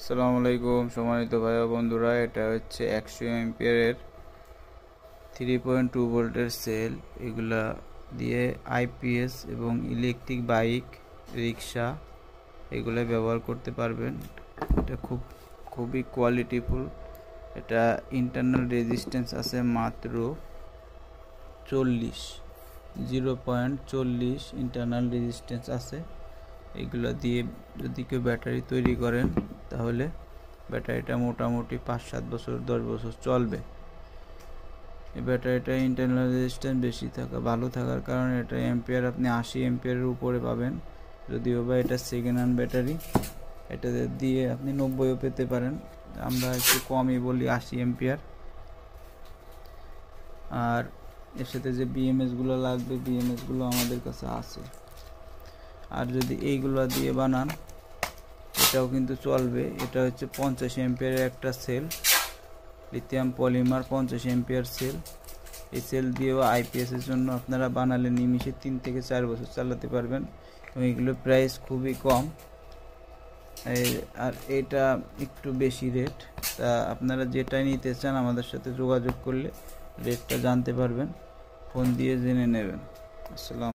আসসালামু আলাইকুম সম্মানিত ভাই ও বন্ধুরা, এটা হচ্ছে 100 এম্পিয়ারের 3.2 ভোল্টের সেল। এগুলা দিয়ে আইপিএস এবং ইলেকট্রিক বাইক, রিক্সা এগুলো ব্যবহার করতে পারবেন। এটা খুবই কোয়ালিটিফুল। এটা ইন্টারনাল রেজিস্ট্যান্স আছে মাত্র 0.40 ইন্টারনাল রেজিস্ট্যান্স আছে। এগুলো দিয়ে যদি কেউ ব্যাটারি তৈরি করেন তাহলে ব্যাটারিটা মোটামুটি 5-7 বছর 10 বছর চলবে। এই ব্যাটারিটা ইন্টারনাল রেজিস্ট্যান্স বেশি ভালো থাকার কারণে এটা এম্পিয়ার আপনি 80 এম্পিয়ারের উপরে পাবেন। যদিও বা এটা সেকেন্ড হ্যান্ড ব্যাটারি, এটা দিয়ে আপনি 90ও পেতে পারেন, আমরা একটু কমই বলি 80 এম্পিয়ার। আর এর সাথে যে বিএমএসগুলো লাগবে, বিএমএসগুলো আমাদের কাছে আছে। আর যদি এইগুলো দিয়ে বানান এটাও কিন্তু চলবে। এটা হচ্ছে 50 এম্পিয়ারের একটা cell, lithium polymer 50 ampere cell. এই সেল দিয়েও আইপিএসের জন্য আপনারা বানালে নিমিশে 3 থেকে 4 বছর চালাতে পারবেন এবং এগুলোর প্রাইস খুবই কম। আর এটা একটু বেশি রেট। তা আপনারা যেটাই নিতে চান আমাদের সাথে যোগাযোগ করলে রেটটা জানতে পারবেন, ফোন দিয়ে জেনে নেবেন। আসসালাম।